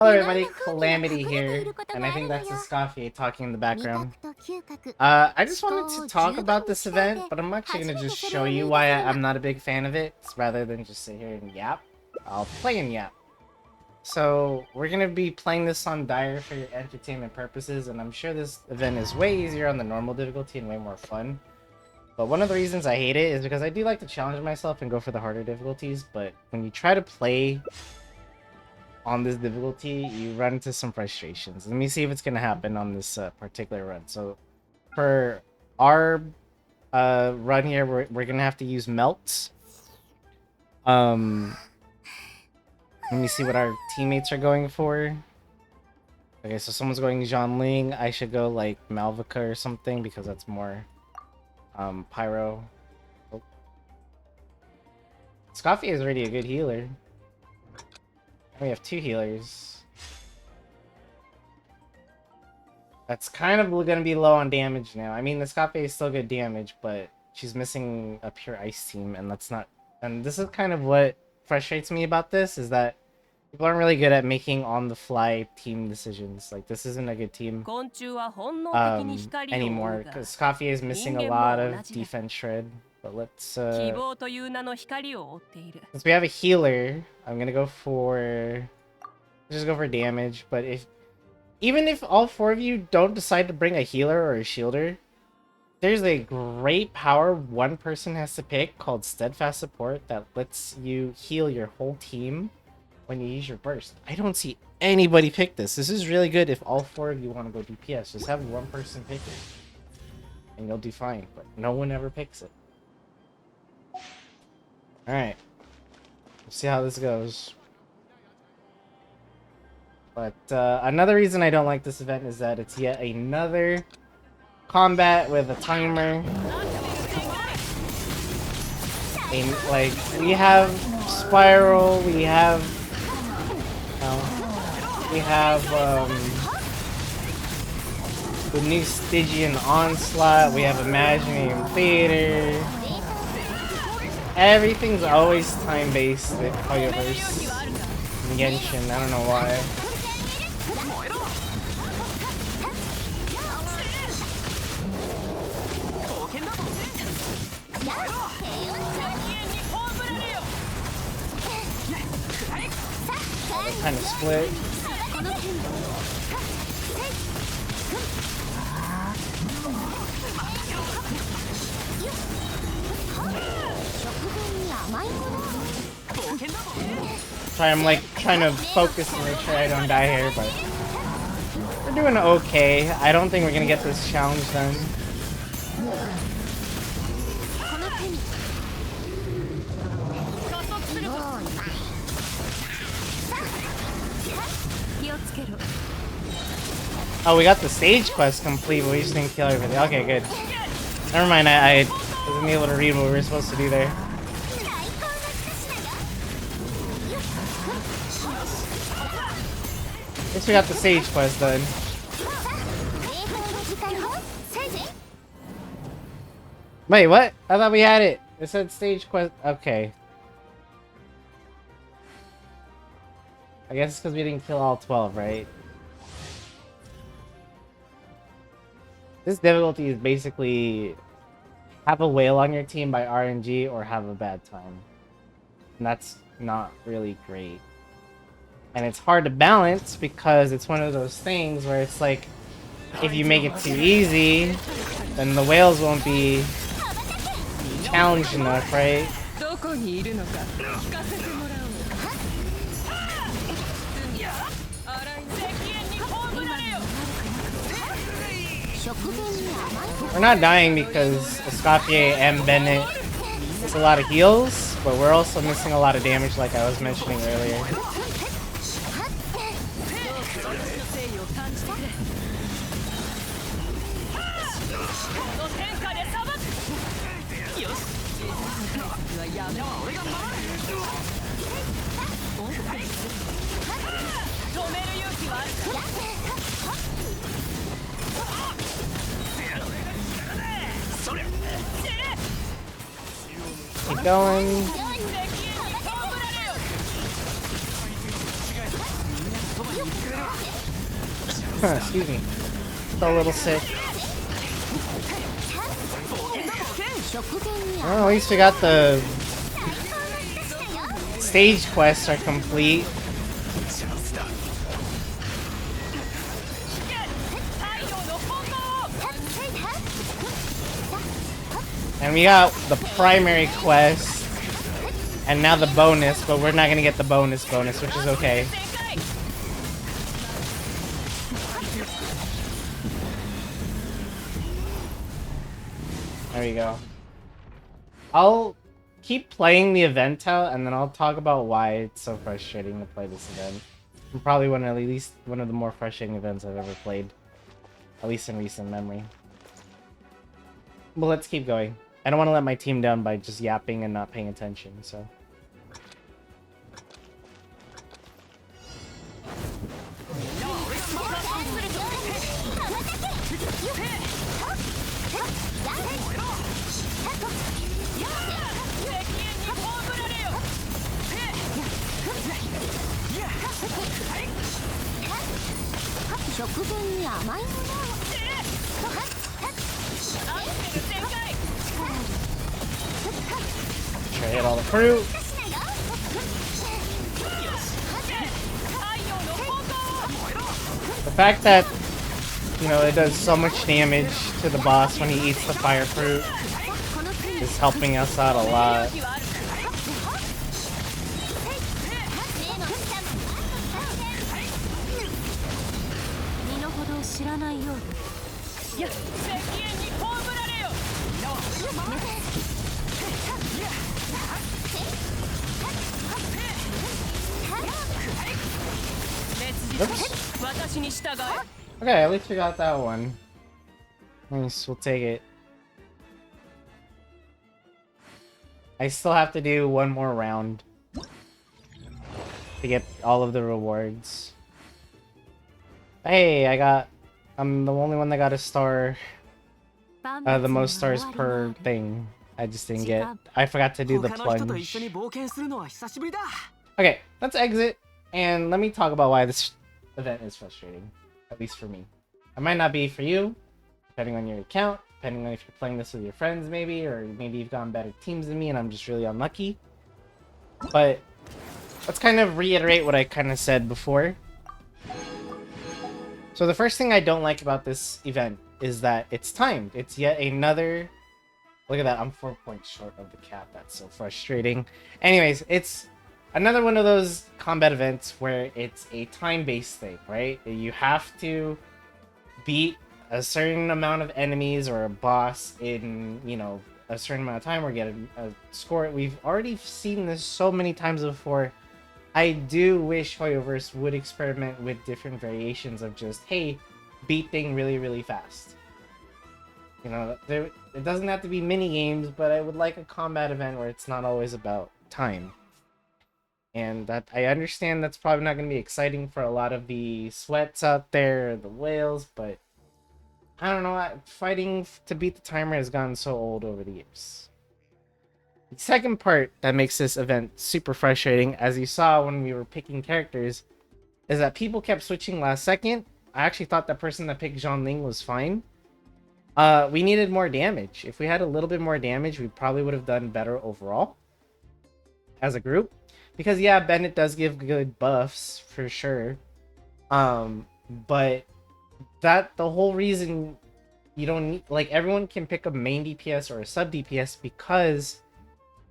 Hello everybody, Calamity here, and I think that's the Scoffy talking in the background. I just wanted to talk about this event, but I'm actually going to just show you why I'm not a big fan of it, rather than just sit here and yap. I'll play and yap. So, we're going to be playing this on Dire for your entertainment purposes, and I'm sure this event is way easier on the normal difficulty and way more fun. But one of the reasons I hate it is because I do like to challenge myself and go for the harder difficulties, but when you try to play on this difficulty, you run into some frustrations. Let me see if it's gonna happen on this particular run. So for our run here, we're gonna have to use melts. Let me see what our teammates are going for. Okay, so someone's going Zhonling. I should go like Malvika or something because that's more pyro. Oh. Scoffy is already a good healer. We have two healers. That's kind of gonna be low on damage now. I mean, the Scoffy is still good damage, but she's missing a pure ice team, and that's not. And this is kind of what frustrates me about this, is that people aren't really good at making on-the-fly team decisions. Like, this isn't a good team anymore, because Scoffy is missing a lot of defense shred. But let's since we have a healer, I'm gonna go for just go for damage. But even if all four of you don't decide to bring a healer or a shielder, there's a great power one person has to pick called Steadfast Support that lets you heal your whole team when you use your burst. I don't see anybody pick this. This is really good if all four of you want to go DPS. Just have one person pick it, and you'll do fine. But no one ever picks it. Alright. We'll see how this goes. But another reason I don't like this event is that it's yet another combat with a timer. And, like, we have Spiral, we have the new Stygian Onslaught, we have Imaginary Invader. Everything's always time-based at Hoyoverse and Genshin. I don't know why. They kind of split. Sorry, I'm like trying to focus to make sure I don't die here, but we're doing okay. I don't think we're gonna get this challenge done. Oh, we got the stage quest complete, but we just didn't kill everybody. Okay, good. Never mind, I wasn't able to read what we were supposed to do there. At least we got the stage quest done. Wait, what? I thought we had it. It said stage quest. Okay. I guess it's because we didn't kill all 12, right? This difficulty is basically have a whale on your team by RNG or have a bad time. And that's not really great. And it's hard to balance because it's one of those things where it's like, if you make it too easy, then the whales won't be challenged enough, right? We're not dying because Escoffier and Bennett miss a lot of heals, but we're also missing a lot of damage like I was mentioning earlier. Keep going. Excuse me. Still a little sick. Well, at least we got the stage quests are complete. And we got the primary quest. And now the bonus, but we're not gonna get the bonus, which is okay. There we go. I'll keep playing the event out, and then I'll talk about why it's so frustrating to play this event. And probably at least one of the more frustrating events I've ever played. At least in recent memory. But let's keep going. I don't want to let my team down by just yapping and not paying attention, so... Try to hit all the fruit. The fact that, you know, it does so much damage to the boss when he eats the fire fruit is helping us out a lot. Oops. Okay, at least we got that one. Nice, we'll take it. I still have to do one more round to get all of the rewards. Hey, I'm the only one that got a star. The most stars per thing. I just didn't get. I forgot to do the plunge. Okay, let's exit. And let me talk about why this event is frustrating. At least for me. It might not be for you, depending on your account, depending on if you're playing this with your friends maybe, or maybe you've gotten better teams than me and I'm just really unlucky. But let's kind of reiterate what I kind of said before. So the first thing I don't like about this event is that it's timed. It's yet another... Look at that, I'm 4 points short of the cap. That's so frustrating. Anyways, it's another one of those combat events where it's a time-based thing, right? You have to beat a certain amount of enemies or a boss in, you know, a certain amount of time or get a score. We've already seen this so many times before. I do wish Hoyoverse would experiment with different variations of just, hey, beat thing really, really fast. You know, it doesn't have to be mini games, but I would like a combat event where it's not always about time. And that I understand that's probably not going to be exciting for a lot of the sweats out there, the whales, but I don't know, fighting to beat the timer has gotten so old over the years. The second part that makes this event super frustrating, as you saw when we were picking characters, is that people kept switching last second. I actually thought that person that picked Zhongling was fine. We needed more damage. If we had a little bit more damage, we probably would have done better overall as a group. Because yeah, Bennett does give good buffs for sure. But the whole reason you don't need, like, everyone can pick a main DPS or a sub DPS because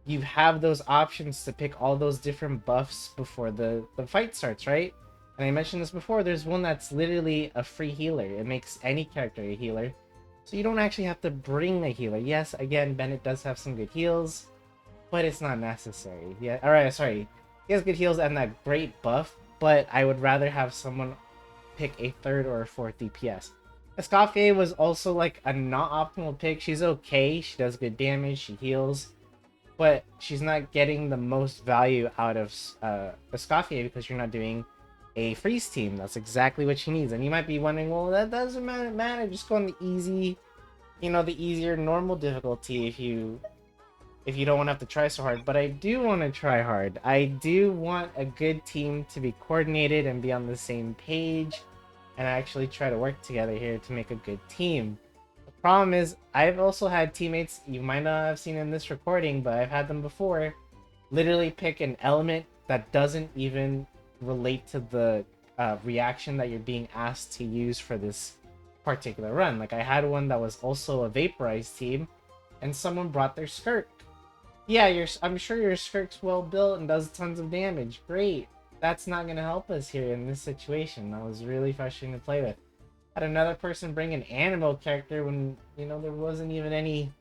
you have those options to pick all those different buffs before the fight starts, right? And I mentioned this before, there's one that's literally a free healer. It makes any character a healer. So you don't actually have to bring a healer. Yes, again, Bennett does have some good heals, but it's not necessary. Yeah, alright, sorry. He has good heals and that great buff, but I would rather have someone pick a third or a fourth DPS. Escoffier was also like a not optimal pick. She's okay, she does good damage, she heals, but she's not getting the most value out of Escoffier because you're not doing a freeze team. That's exactly what she needs. And you might be wondering, well, that doesn't matter. Just go on the easy, you know, the easier normal difficulty if you if you don't want to have to try so hard. But I do want to try hard. I do want a good team to be coordinated and be on the same page, and actually try to work together here to make a good team. The problem is, I've also had teammates, you might not have seen in this recording, but I've had them before, literally pick an element that doesn't even relate to the reaction that you're being asked to use for this particular run. Like, I had one that was also a vaporized team, and someone brought their skirt. Yeah, I'm sure your skirt's well built and does tons of damage. Great. That's not gonna help us here in this situation. That was really frustrating to play with. Had another person bring an animal character when, you know, there wasn't even any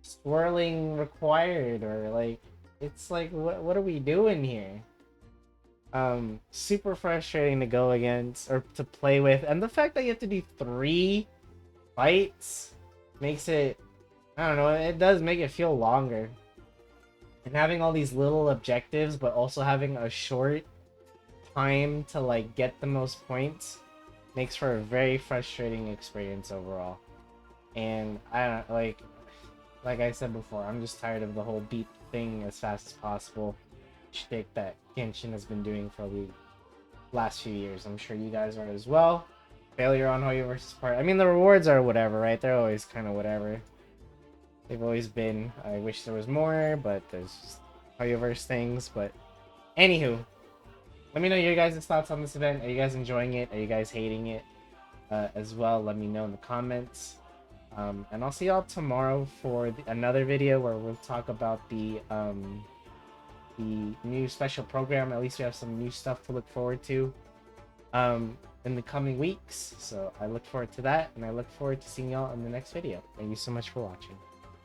swirling required, or like, it's like, what are we doing here? Super frustrating to go against or to play with, and the fact that you have to do 3 fights makes it, I don't know, it does make it feel longer. And having all these little objectives, but also having a short time to like get the most points, makes for a very frustrating experience overall. And I don't like I said before, I'm just tired of the whole beat thing as fast as possible shtick that Genshin has been doing for the last few years. I'm sure you guys are as well. Failure on Hoyoverse's part. I mean, the rewards are whatever, right? They're always kind of whatever. They've always been. I wish there was more, but there's just Hoyoverse things. But anywho, let me know your guys' thoughts on this event. Are you guys enjoying it? Are you guys hating it as well? Let me know in the comments. And I'll see y'all tomorrow for another video where we'll talk about the new special program. At least we have some new stuff to look forward to in the coming weeks. So I look forward to that, and I look forward to seeing y'all in the next video. Thank you so much for watching.